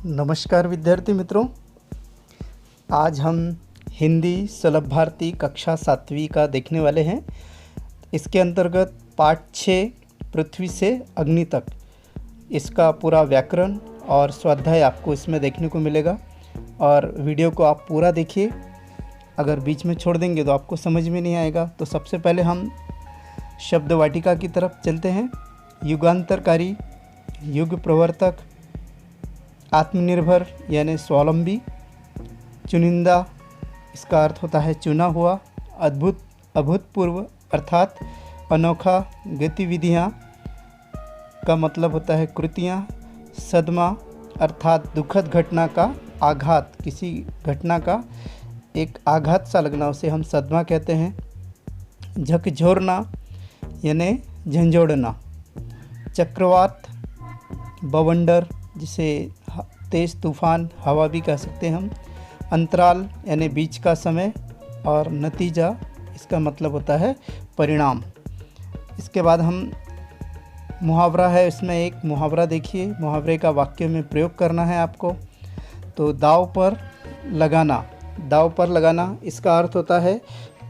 नमस्कार विद्यार्थी मित्रों, आज हम हिंदी सुलभ भारती कक्षा 7वीं का देखने वाले हैं। इसके अंतर्गत पाठ 6 पृथ्वी से अग्नि तक, इसका पूरा व्याकरण और स्वाध्याय आपको इसमें देखने को मिलेगा। और वीडियो को आप पूरा देखिए, अगर बीच में छोड़ देंगे तो आपको समझ में नहीं आएगा। तो सबसे पहले हम शब्द वाटिका की तरफ चलते हैं। युगांतरकारी, युग प्रवर्तक, आत्मनिर्भर यानी स्वावलंबी, चुनिंदा इसका अर्थ होता है चुना हुआ, अद्भुत अभूतपूर्व अर्थात अनोखा, गतिविधियाँ का मतलब होता है कृतियाँ, सदमा अर्थात दुखद घटना का आघात, किसी घटना का एक आघात सा लगना उसे हम सदमा कहते हैं। झकझोरना यानी झंझोड़ना, चक्रवात, बवंडर जिसे तेज़ तूफ़ान हवा भी कह सकते हैं हम, अंतराल यानी बीच का समय, और नतीजा इसका मतलब होता है परिणाम। इसके बाद हम मुहावरा है, इसमें एक मुहावरा देखिए, मुहावरे का वाक्य में प्रयोग करना है आपको। तो दाव पर लगाना, दाव पर लगाना इसका अर्थ होता है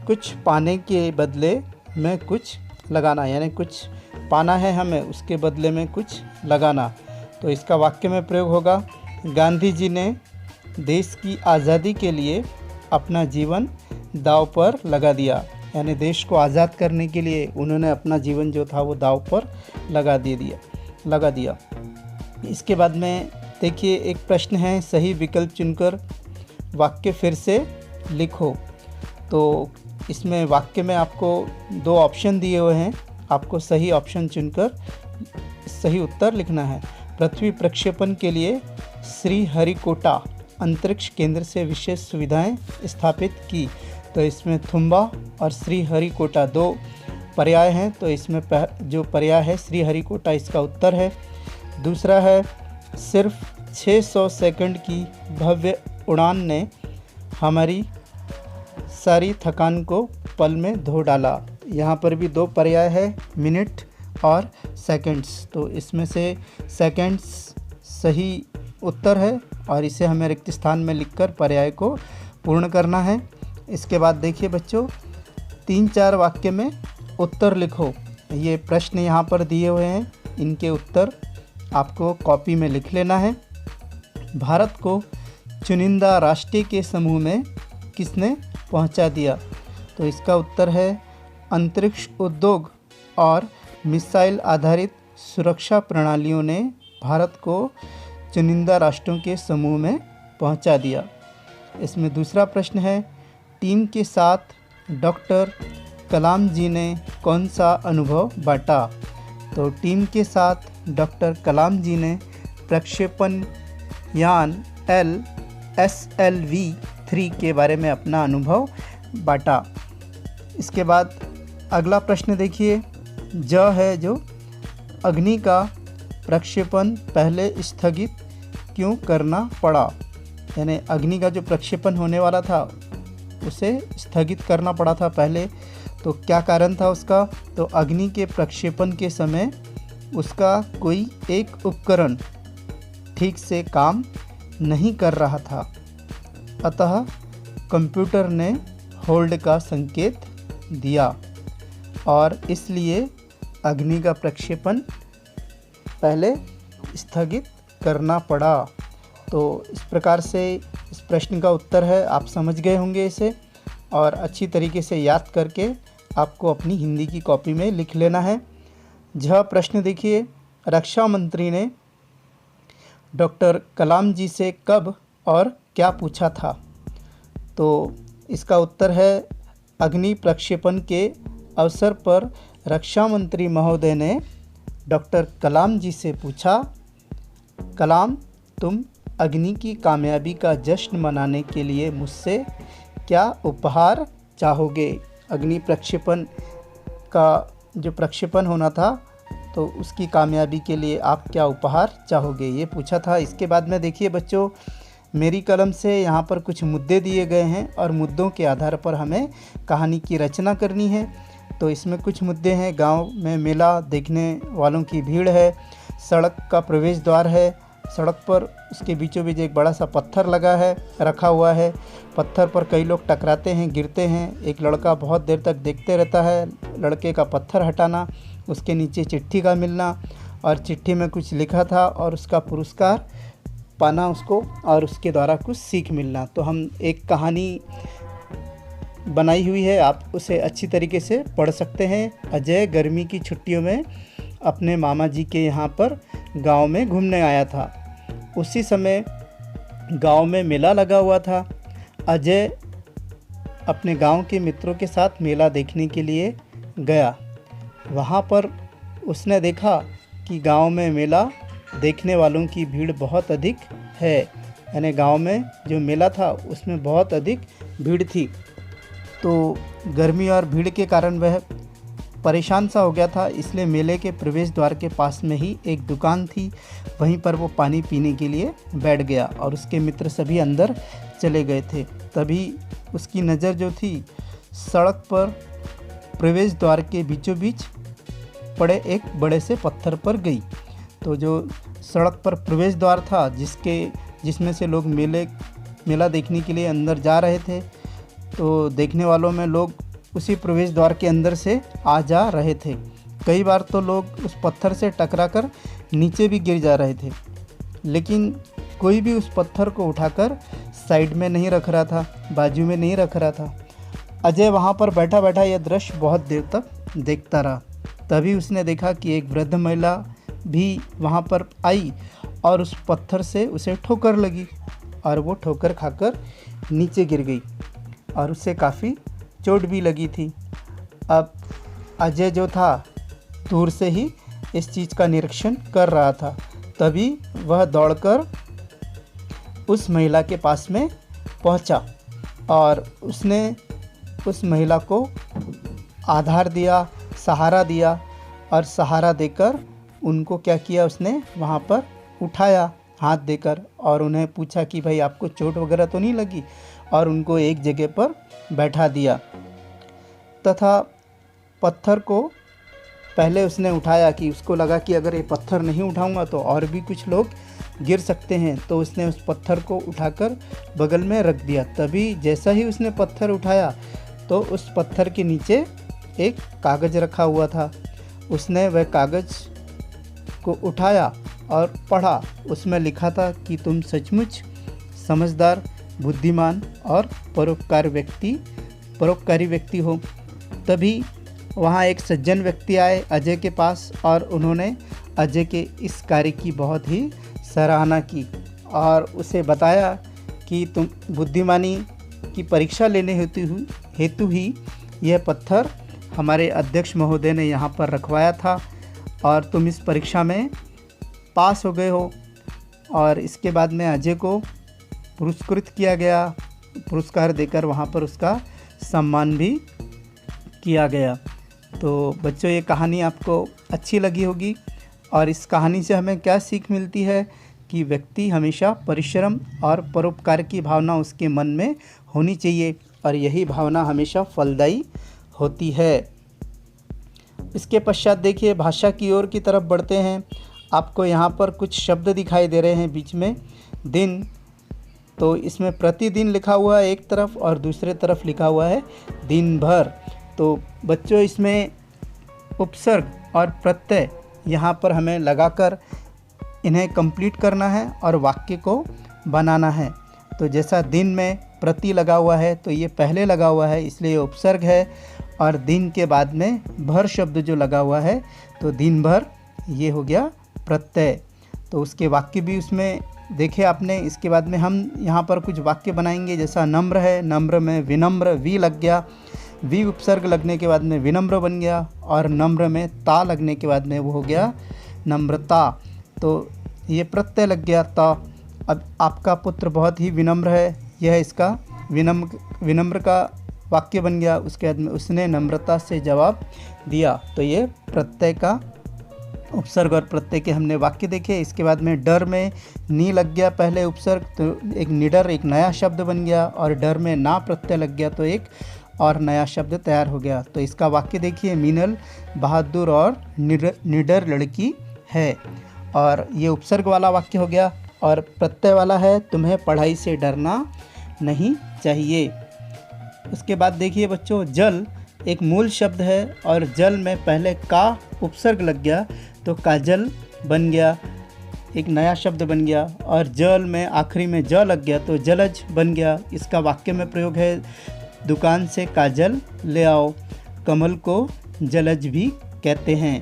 कुछ पाने के बदले में कुछ लगाना, यानी कुछ पाना है हमें, उसके बदले में कुछ लगाना। तो इसका वाक्य में प्रयोग होगा, गांधी जी ने देश की आज़ादी के लिए अपना जीवन दांव पर लगा दिया, यानी देश को आज़ाद करने के लिए उन्होंने अपना जीवन जो था वो दांव पर लगा दिया। इसके बाद में देखिए एक प्रश्न है, सही विकल्प चुनकर वाक्य फिर से लिखो। तो इसमें वाक्य में आपको 2 ऑप्शन दिए हुए हैं, आपको सही ऑप्शन चुनकर सही उत्तर लिखना है। पृथ्वी प्रक्षेपण के लिए श्रीहरिकोटा अंतरिक्ष केंद्र से विशेष सुविधाएं स्थापित की। तो इसमें थुम्बा और श्रीहरिकोटा 2 पर्याय हैं, तो इसमें जो पर्याय है श्रीहरिकोटा इसका उत्तर है। दूसरा है, सिर्फ 600 सेकंड की भव्य उड़ान ने हमारी सारी थकान को पल में धो डाला। यहाँ पर भी 2 पर्याय है, मिनट और सेकंड्स। तो इसमें से सेकंड्स सही उत्तर है और इसे हमें रिक्त स्थान में लिखकर पर्याय को पूर्ण करना है। इसके बाद देखिए बच्चों, 3-4 वाक्य में उत्तर लिखो। ये प्रश्न यहाँ पर दिए हुए हैं, इनके उत्तर आपको कॉपी में लिख लेना है। भारत को चुनिंदा राष्ट्र के समूह में किसने पहुँचा दिया? तो इसका उत्तर है अंतरिक्ष उद्योग और मिसाइल आधारित सुरक्षा प्रणालियों ने भारत को चुनिंदा राष्ट्रों के समूह में पहुंचा दिया। इसमें दूसरा प्रश्न है, टीम के साथ डॉक्टर कलाम जी ने कौन सा अनुभव बांटा? तो टीम के साथ डॉक्टर कलाम जी ने प्रक्षेपण यान SLV-3 के बारे में अपना अनुभव बांटा। इसके बाद अगला प्रश्न देखिए, है जो अग्नि का प्रक्षेपण पहले स्थगित क्यों करना पड़ा? यानी अग्नि का जो प्रक्षेपण होने वाला था उसे स्थगित करना पड़ा था पहले, तो क्या कारण था उसका? तो अग्नि के प्रक्षेपण के समय उसका कोई एक उपकरण ठीक से काम नहीं कर रहा था, अतः कंप्यूटर ने होल्ड का संकेत दिया और इसलिए अग्नि का प्रक्षेपण पहले स्थगित करना पड़ा। तो इस प्रकार से इस प्रश्न का उत्तर है, आप समझ गए होंगे इसे, और अच्छी तरीके से याद करके आपको अपनी हिंदी की कॉपी में लिख लेना है। प्रश्न देखिए, रक्षा मंत्री ने डॉक्टर कलाम जी से कब और क्या पूछा था? तो इसका उत्तर है, अग्नि प्रक्षेपण के अवसर पर रक्षा मंत्री महोदय ने डॉक्टर कलाम जी से पूछा, कलाम तुम अग्नि की कामयाबी का जश्न मनाने के लिए मुझसे क्या उपहार चाहोगे? अग्नि प्रक्षेपण का जो प्रक्षेपण होना था तो उसकी कामयाबी के लिए आप क्या उपहार चाहोगे, ये पूछा था। इसके बाद में देखिए बच्चों, मेरी कलम से यहाँ पर कुछ मुद्दे दिए गए हैं और मुद्दों के आधार पर हमें कहानी की रचना करनी है। तो इसमें कुछ मुद्दे हैं, गांव में मेला देखने वालों की भीड़ है, सड़क का प्रवेश द्वार है, सड़क पर उसके बीचों बीच एक बड़ा सा पत्थर रखा हुआ है। पत्थर पर कई लोग टकराते हैं, गिरते हैं। एक लड़का बहुत देर तक देखते रहता है, लड़के का पत्थर हटाना, उसके नीचे चिट्ठी का मिलना, और चिट्ठी में कुछ लिखा था और उसका पुरस्कार पाना उसको, और उसके द्वारा कुछ सीख मिलना। तो हम एक कहानी बनाई हुई है, आप उसे अच्छी तरीके से पढ़ सकते हैं। अजय गर्मी की छुट्टियों में अपने मामा जी के यहाँ पर गांव में घूमने आया था। उसी समय गांव में मेला लगा हुआ था। अजय अपने गांव के मित्रों के साथ मेला देखने के लिए गया। वहाँ पर उसने देखा कि गांव में मेला देखने वालों की भीड़ बहुत अधिक है, यानी गांव में जो मेला था उसमें बहुत अधिक भीड़ थी। तो गर्मी और भीड़ के कारण वह परेशान सा हो गया था, इसलिए मेले के प्रवेश द्वार के पास में ही एक दुकान थी, वहीं पर वो पानी पीने के लिए बैठ गया और उसके मित्र सभी अंदर चले गए थे। तभी उसकी नज़र जो थी सड़क पर प्रवेश द्वार के बीचों बीच पड़े एक बड़े से पत्थर पर गई। तो जो सड़क पर प्रवेश द्वार था जिसमें से लोग मेला देखने के लिए अंदर जा रहे थे, तो देखने वालों में लोग उसी प्रवेश द्वार के अंदर से आ जा रहे थे। कई बार तो लोग उस पत्थर से टकराकर नीचे भी गिर जा रहे थे, लेकिन कोई भी उस पत्थर को उठाकर साइड में नहीं रख रहा था, बाजू में नहीं रख रहा था। अजय वहाँ पर बैठा बैठा यह दृश्य बहुत देर तक देखता रहा। तभी उसने देखा कि एक वृद्ध महिला भी वहाँ पर आई और उस पत्थर से उसे ठोकर लगी और वो ठोकर खाकर नीचे गिर गई और उससे काफ़ी चोट भी लगी थी। अब अजय जो था दूर से ही इस चीज़ का निरीक्षण कर रहा था। तभी वह दौड़कर उस महिला के पास में पहुंचा और उसने उस महिला को आधार दिया, सहारा दिया, और सहारा देकर उनको क्या किया, उसने वहाँ पर उठाया हाथ देकर और उन्हें पूछा कि भाई आपको चोट वगैरह तो नहीं लगी, और उनको एक जगह पर बैठा दिया। तथा पत्थर को पहले उसने उठाया कि उसको लगा कि अगर ये पत्थर नहीं उठाऊंगा तो और भी कुछ लोग गिर सकते हैं, तो उसने उस पत्थर को उठाकर बगल में रख दिया। तभी जैसा ही उसने पत्थर उठाया तो उस पत्थर के नीचे एक कागज़ रखा हुआ था। उसने वह कागज़ को उठाया और पढ़ा। उसमें लिखा था कि तुम सचमुच समझदार, बुद्धिमान और परोपकारी व्यक्ति हो। तभी वहाँ एक सज्जन व्यक्ति आए अजय के पास और उन्होंने अजय के इस कार्य की बहुत ही सराहना की और उसे बताया कि तुम बुद्धिमानी की परीक्षा लेने हेतु ही यह पत्थर हमारे अध्यक्ष महोदय ने यहाँ पर रखवाया था और तुम इस परीक्षा में पास हो गए हो। और इसके बाद में अजय को पुरस्कृत किया गया, पुरस्कार देकर वहाँ पर उसका सम्मान भी किया गया। तो बच्चों, ये कहानी आपको अच्छी लगी होगी और इस कहानी से हमें क्या सीख मिलती है कि व्यक्ति हमेशा परिश्रम और परोपकार की भावना उसके मन में होनी चाहिए और यही भावना हमेशा फलदायी होती है। इसके पश्चात देखिए भाषा की ओर की तरफ बढ़ते हैं। आपको यहाँ पर कुछ शब्द दिखाई दे रहे हैं बीच में। दिन, तो इसमें प्रतिदिन लिखा हुआ है एक तरफ और दूसरे तरफ लिखा हुआ है दिन भर। तो बच्चों, इसमें उपसर्ग और प्रत्यय यहाँ पर हमें लगाकर इन्हें कंप्लीट करना है और वाक्य को बनाना है। तो जैसा दिन में प्रति लगा हुआ है तो ये पहले लगा हुआ है इसलिए ये उपसर्ग है, और दिन के बाद में भर शब्द जो लगा हुआ है तो दिन भर ये हो गया प्रत्यय। तो उसके वाक्य भी उसमें देखे आपने। इसके बाद में हम यहाँ पर कुछ वाक्य बनाएंगे। जैसा नम्र है, नम्र में विनम्र वी लग गया, वी उपसर्ग लगने के बाद में विनम्र बन गया, और नम्र में ता लगने के बाद में वो हो गया नम्रता। तो ये प्रत्यय लग गया ता। अब आपका पुत्र बहुत ही विनम्र है, यह इसका विनम्र का वाक्य बन गया। उसके बाद में उसने नम्रता से जवाब दिया। तो ये प्रत्यय का उपसर्ग और प्रत्यय के हमने वाक्य देखे। इसके बाद में डर में नी लग गया पहले उपसर्ग, तो एक निडर एक नया शब्द बन गया, और डर में ना प्रत्यय लग गया तो एक और नया शब्द तैयार हो गया। तो इसका वाक्य देखिए, मीनल बहादुर और निडर लड़की है। और ये उपसर्ग वाला वाक्य हो गया। और प्रत्यय वाला है तुम्हें पढ़ाई से डरना नहीं चाहिए। उसके बाद देखिए बच्चों, जल एक मूल शब्द है और जल में पहले का उपसर्ग लग गया तो काजल बन गया, एक नया शब्द बन गया। और जल में आखिरी में ज लग गया तो जलज बन गया। इसका वाक्य में प्रयोग है, दुकान से काजल ले आओ, कमल को जलज भी कहते हैं।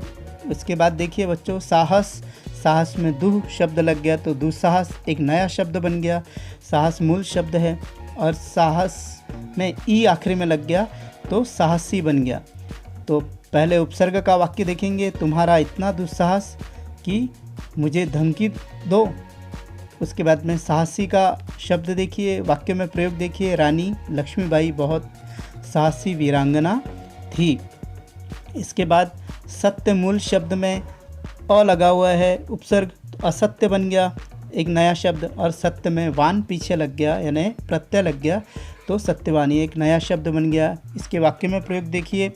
उसके बाद देखिए बच्चों, साहस, साहस में दुह शब्द लग गया तो दुस्साहस एक नया शब्द बन गया। साहस मूल शब्द है और साहस में ई आखिरी में लग गया तो साहसी बन गया। तो पहले उपसर्ग का वाक्य देखेंगे, तुम्हारा इतना दुस्साहस कि मुझे धमकी दो। उसके बाद में साहसी का शब्द देखिए, वाक्य में प्रयोग देखिए, रानी लक्ष्मीबाई बहुत साहसी वीरांगना थी। इसके बाद सत्य मूल शब्द में अ लगा हुआ है, उपसर्ग तो असत्य बन गया एक नया शब्द। और सत्य में वान पीछे लग गया यानी प्रत्यय लग गया तो सत्यवानी एक नया शब्द बन गया। इसके वाक्य में प्रयोग देखिए,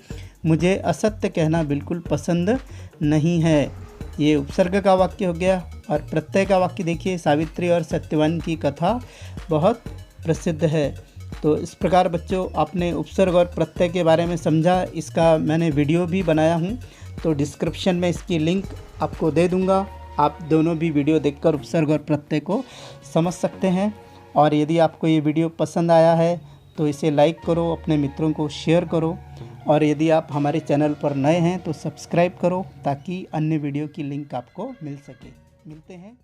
मुझे असत्य कहना बिल्कुल पसंद नहीं है, ये उपसर्ग का वाक्य हो गया। और प्रत्यय का वाक्य देखिए, सावित्री और सत्यवान की कथा बहुत प्रसिद्ध है। तो इस प्रकार बच्चों आपने उपसर्ग और प्रत्यय के बारे में समझा। इसका मैंने वीडियो भी बनाया हूँ, तो डिस्क्रिप्शन में इसकी लिंक आपको दे दूँगा। आप दोनों भी वीडियो देखकर उपसर्ग और प्रत्यय को समझ सकते हैं। और यदि आपको ये वीडियो पसंद आया है तो इसे लाइक करो, अपने मित्रों को शेयर करो। और यदि आप हमारे चैनल पर नए हैं तो सब्सक्राइब करो ताकि अन्य वीडियो की लिंक आपको मिल सके। मिलते हैं।